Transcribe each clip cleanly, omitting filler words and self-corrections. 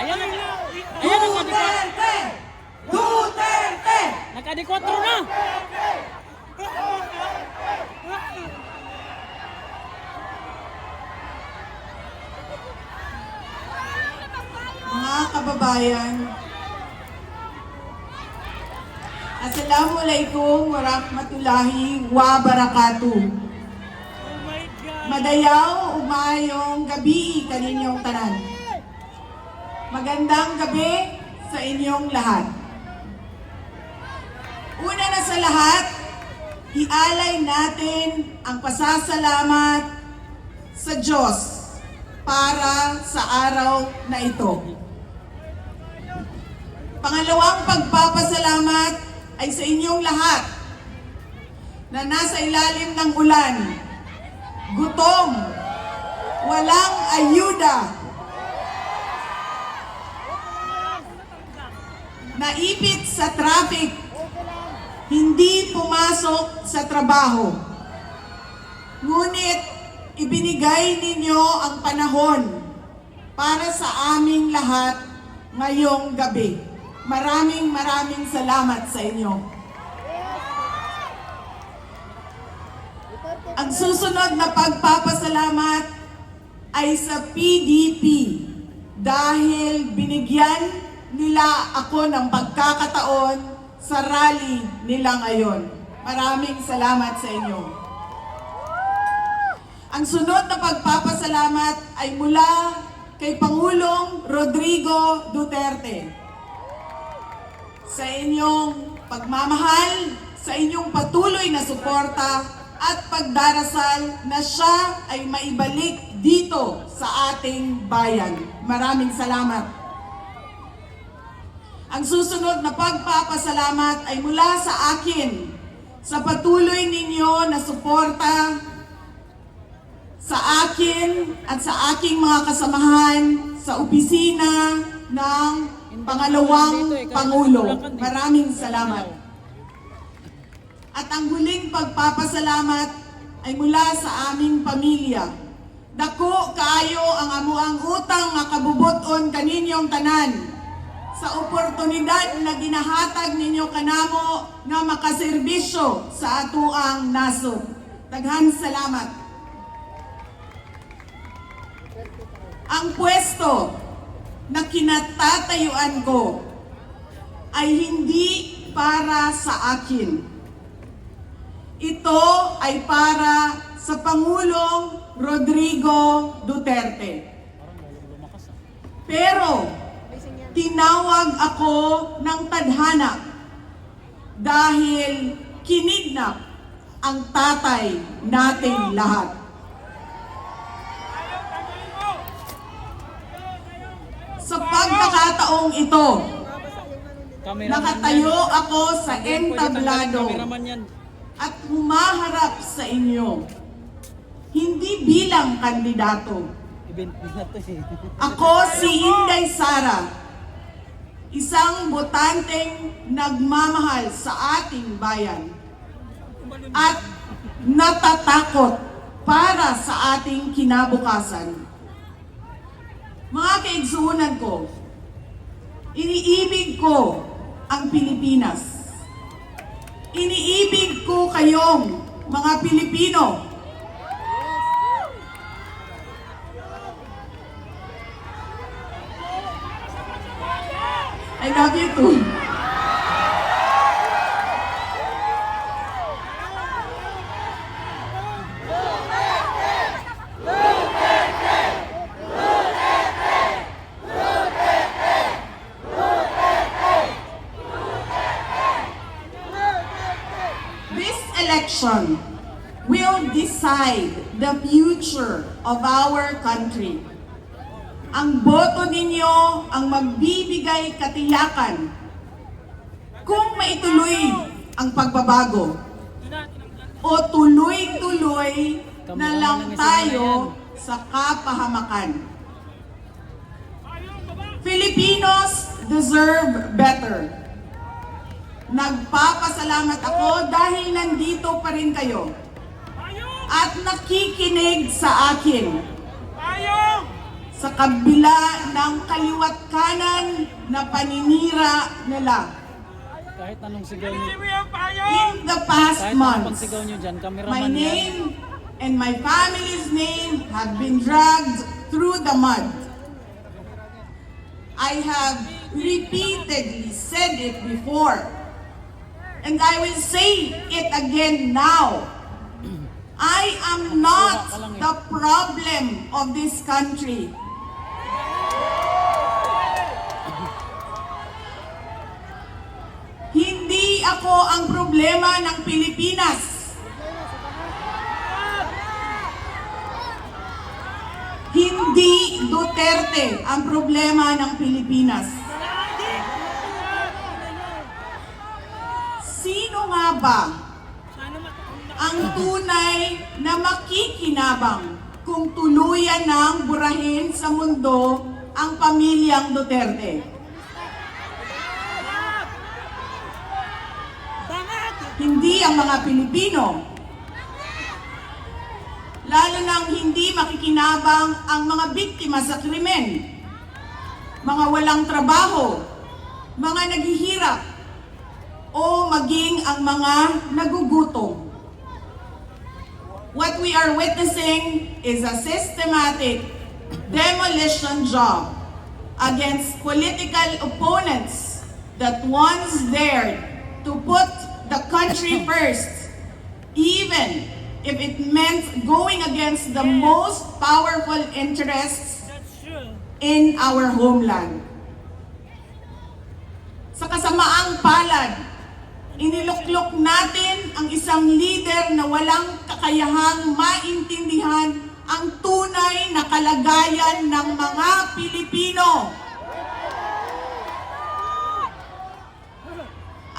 Ayan na. Ayan na. Duterte! Duterte! Nakadikotro na. Mga kababayan, Assalamualaikum warahmatullahi wabarakatuh. Madayaw umayong gabi kaninyong tanan. Magandang gabi sa inyong lahat. Una na sa lahat, ialay natin ang pasasalamat sa Diyos para sa araw na ito. Pangalawang pagpapasalamat ay sa inyong lahat na nasa ilalim ng ulan, gutom, walang ayuda, naipit sa traffic, hindi pumasok sa trabaho. Ngunit ibinigay ninyo ang panahon para sa aming lahat ngayong gabi. Maraming salamat sa inyo. Ang susunod na pagpapasalamat ay sa PDP dahil binigyan nila ako ng pagkakataon sa rally nila ngayon. Maraming salamat sa inyo. Ang sunod na pagpapasalamat ay mula kay Pangulong Rodrigo Duterte. Sa inyong pagmamahal, sa inyong patuloy na suporta at pagdarasal na siya ay maibalik dito sa ating bayan. Maraming salamat. Ang susunod na pagpapasalamat ay mula sa akin, sa patuloy ninyo na suporta sa akin at sa aking mga kasamahan sa opisina ng Pangalawang Pangulo. Maraming salamat. At ang huling pagpapasalamat ay mula sa aming pamilya. Dako kaayo ang amuang utang nga kabubuton kaninyong tanan sa oportunidad na ginahatag ninyo kanamo nga makaserbisyo sa atuang nasod. Daghang salamat. Ang pwesto na kinatatayuan ko ay hindi para sa akin. Ito ay para sa Pangulong Rodrigo Duterte. Pero tinawag ako ng tadhana dahil kinidnap ang tatay nating lahat. Sa pagkakataong ito, nakatayo ako sa entablado at humaharap sa inyo, hindi bilang kandidato. Ako si Inday Sara, isang botanteng nagmamahal sa ating bayan at natatakot para sa ating kinabukasan. Mga kaigsuunan ko, iniibig ko ang Pilipinas. Iniibig ko kayong mga Pilipino. I love you too. Election will decide the future of our country. Ang boto ninyo ang magbibigay katiyakan kung maituloy ang pagbabago o tuloy-tuloy na lang tayo sa kapahamakan. Filipinos deserve better. Nagpapasalamat ako dahil nandito pa rin kayo at nakikinig sa akin. sa kabila ng kaliwat kanan na paninira nila. Kahit anong sigaw niyo. In the past Kahit anong months, pagsigaw niyo dyan, my cameraman yan. name and my family's name have been dragged through the mud. I have repeatedly said it before, and I will say it again now. I am not the problem of this country. Hindi ako ang problema ng Pilipinas. Hindi Duterte ang problema ng Pilipinas. Sino nga ba ang tunay na makikinabang kung tuluyan ng burahin sa mundo ang pamilyang Duterte? Hindi ang mga Pilipino. Lalo nang hindi makikinabang ang mga biktima sa krimen, mga walang trabaho, mga naghihirap, o maging ang mga nagugutom. What we are witnessing is a systematic demolition job against political opponents that once dared to put the country first, even if it meant going against the most powerful interests in our homeland. Sa kasamaang palad, iniluklok natin ang isang leader na walang kakayahang maintindihan ang tunay na kalagayan ng mga Pilipino.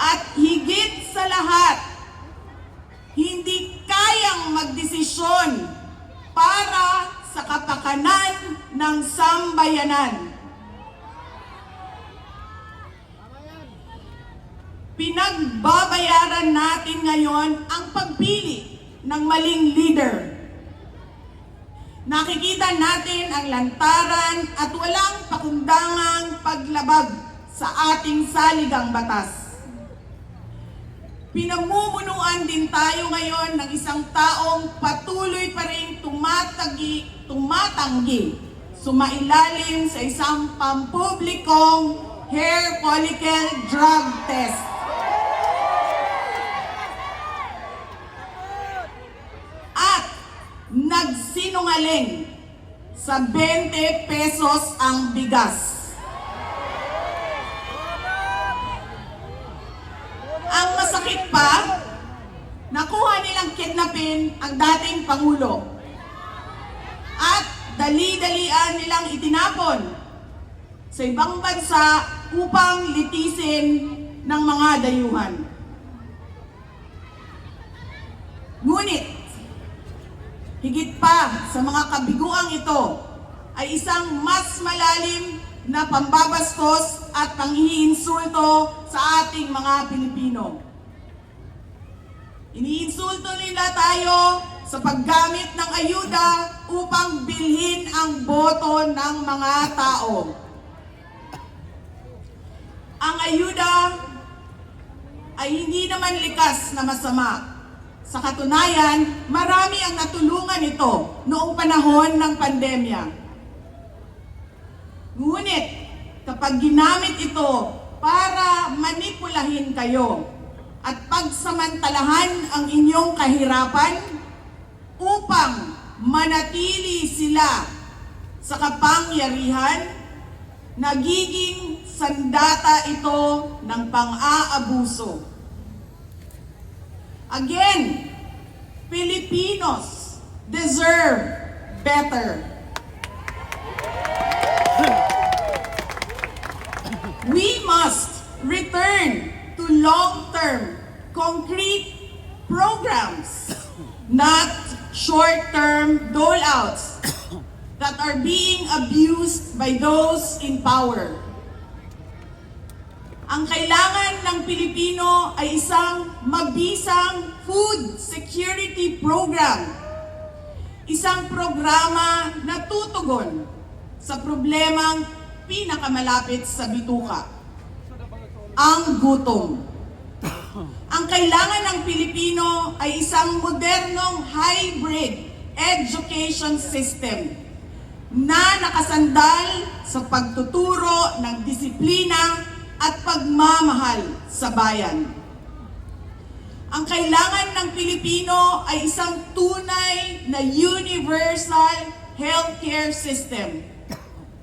At higit sa lahat, hindi kayang magdesisyon para sa kapakanan ng sambayanan. Pinagbabayaran natin ngayon ang pagpili ng maling leader. Nakikita natin ang lantaran at walang pakundangang paglabag sa ating saligang batas. Pinamumunuan din tayo ngayon ng isang taong patuloy pa rin tumatanggi, sumailalim sa isang pampublikong hair follicle drug test. At nagsinungaling sa 20 pesos ang bigas. Ang masakit pa, nakuha nilang kidnapin ang dating Pangulo. At dali-dalian nilang itinapon sa ibang bansa upang litisin ng mga dayuhan. Ngunit, higit pa sa mga kabiguang ito ay isang mas malalim na pambabastos at panghiinsulto sa ating mga Pilipino. Iniinsulto nila tayo sa paggamit ng ayuda upang bilhin ang boto ng mga tao. Ang ayuda ay hindi naman likas na masama. Sa katunayan, marami ang natulungan ito noong panahon ng pandemya. Ngunit, kapag ginamit ito para manipulahin kayo at pagsamantalahan ang inyong kahirapan upang manatili sila sa kapangyarihan, nagiging sandata ito ng pang-aabuso. Again, Filipinos deserve better. We must return to long-term, concrete programs, not short-term dole-outs that are being abused by those in power. Ang kailangan ng Pilipino ay isang mabisang food security program. Isang programa na tutugon sa problemang pinakamalapit sa bituka, ang gutom. Ang kailangan ng Pilipino ay isang modernong hybrid education system na nakasandal sa pagtuturo ng disiplina at pagmamahal sa bayan. Ang kailangan ng Pilipino ay isang tunay na universal healthcare system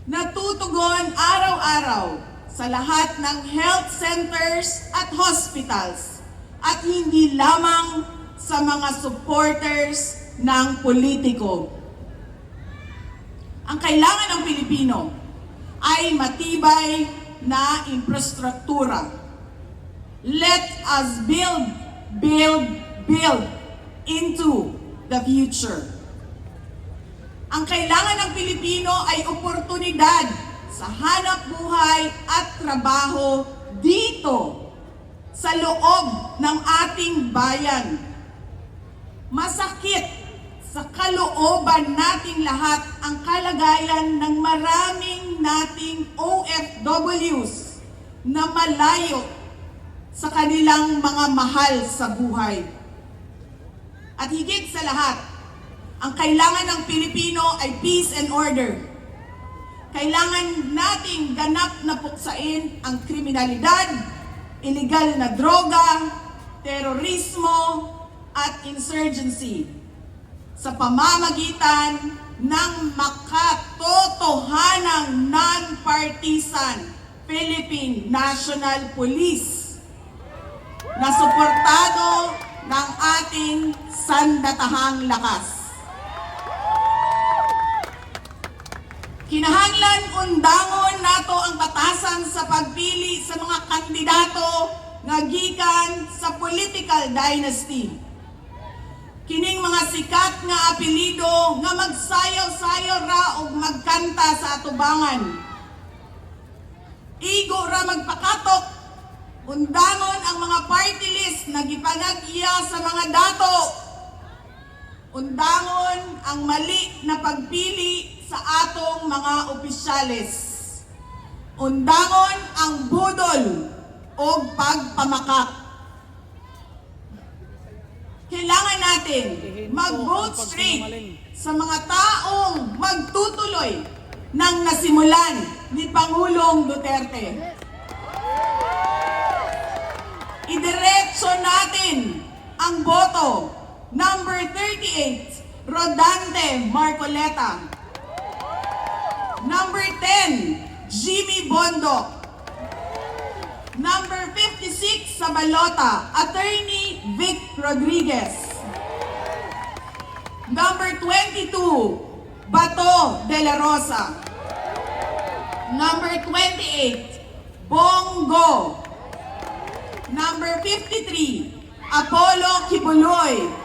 na tutugon araw-araw sa lahat ng health centers at hospitals at hindi lamang sa mga supporters ng politiko. Ang kailangan ng Pilipino ay matibay na infrastruktura. Let us build into the future. Ang kailangan ng Pilipino ay oportunidad sa hanap buhay at trabaho dito sa loob ng ating bayan. Masakit sa kalooban nating lahat ang kalagayan ng maraming nating OFWs na malayo sa kanilang mga mahal sa buhay. At higit sa lahat, ang kailangan ng Pilipino ay peace and order. Kailangan nating ganap na puksain ang kriminalidad, illegal na droga, terorismo, at insurgency sa pamamagitan ng makatotohanang non-partisan Philippine National Police na suportado ng ating sandatahang lakas. Kinahanglan undangon nato ang batasan sa pagpili sa mga kandidato nga gikan sa political dynasty. Kining mga sikat nga apelido nga magsayaw-sayaw ra og magkanta sa atubangan. Igo ra magpakatok, undangon ang mga party list na gipanag-iya sa mga dato. Undangon ang mali na pagpili sa atong mga opisyales. Undangon ang budol o pagpamakak. Kailangan natin mag-vote straight sa mga taong magtutuloy ng nasimulan ni Pangulong Duterte. Idiretso natin ang boto. Number 38, Rodante Marcoleta. Number 10, Jimmy Bondoc. Number 56 sa balota, Attorney Vic Rodriguez. Number 22, Bato de la Rosa. Number 28, Bongo. Number 53, Apollo Kibuloy.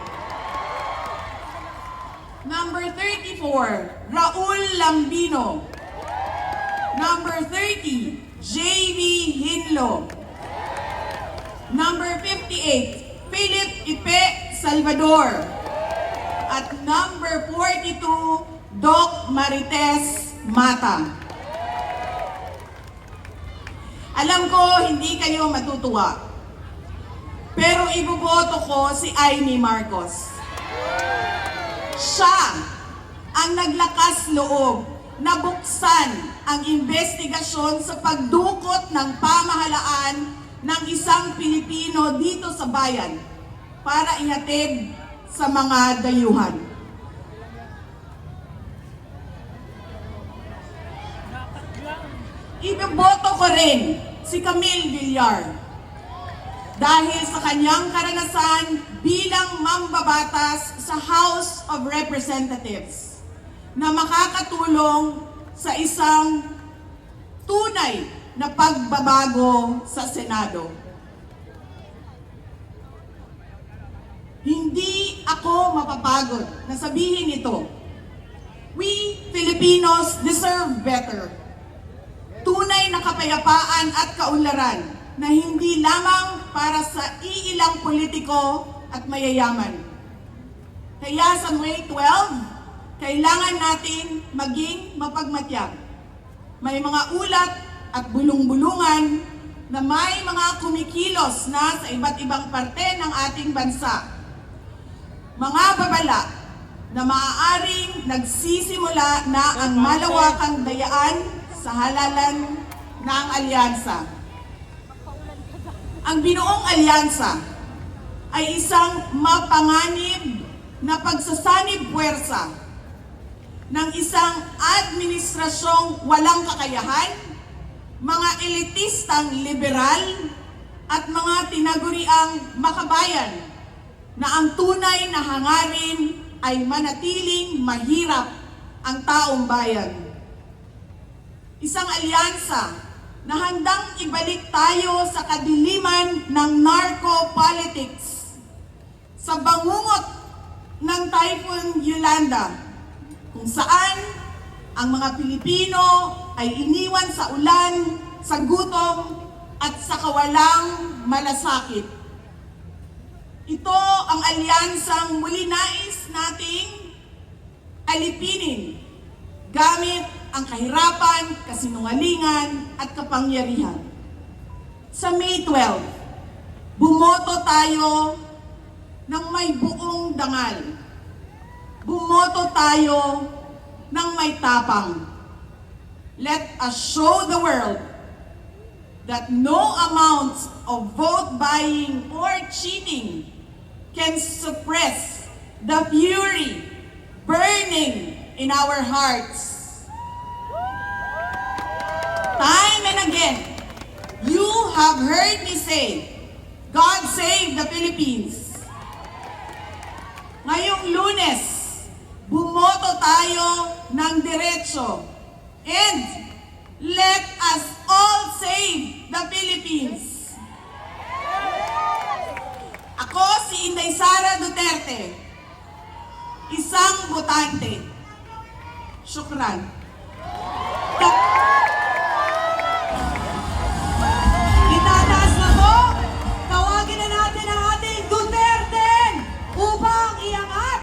Number 34, Raul Lambino. Number 30, J.V. Hinlo. Number 58, Philip Ipe Salvador. At number 42, Doc Marites Mata. Alam ko hindi kayo matutuwa, pero iboboto ko si Amy Marcos. Siya ang naglakas loob na buksan ang investigasyon sa pagdukot ng pamahalaan ng isang Pilipino dito sa bayan para ihatid sa mga dayuhan. Iboboto ko rin si Camille Villar dahil sa kanyang karanasan bilang mambabatas sa House of Representatives na makakatulong sa isang tunay na pagbabago sa Senado. Hindi ako mapapagod na sabihin ito. We Filipinos deserve better. Tunay na kapayapaan at kaunlaran na hindi lamang para sa iilang politiko at mayayaman. Kaya sa May 12, kailangan natin maging mapagmatyag May mga ulat at bulong-bulungan na may mga kumikilos na sa iba't ibang parte ng ating bansa. Mga babala na maaaring nagsisimula na ang malawakang dayaan sa halalan ng alyansa. Ang binuong alyansa ay isang mapanganib na pagsasanib puwersa ng isang administrasyong walang kakayahan, mga elitistang liberal, at mga tinaguriang makabayan na ang tunay na hangarin ay manatiling mahirap ang taong bayan. Isang alyansa na handang ibalik tayo sa kadiliman ng narco-politics, sa bangungot ng Typhoon Yolanda, kung saan ang mga Pilipino ay iniwan sa ulan, sa gutom, at sa kawalang malasakit. Ito ang alyansang muli nais nating alipinin gamit ang kahirapan, kasinungalingan, at kapangyarihan. Sa May 12, bumoto tayo ng may buong dangal. Bumoto tayo ng may tapang. Let us show the world that no amount of vote buying or cheating can suppress the fury burning in our hearts. Time and again, you have heard me say, God save the Philippines. Ngayong Lunes, bumoto tayo ng diretso, and let us all save the Philippines. Ako si Inday Sara Duterte, isang botante. Syukran.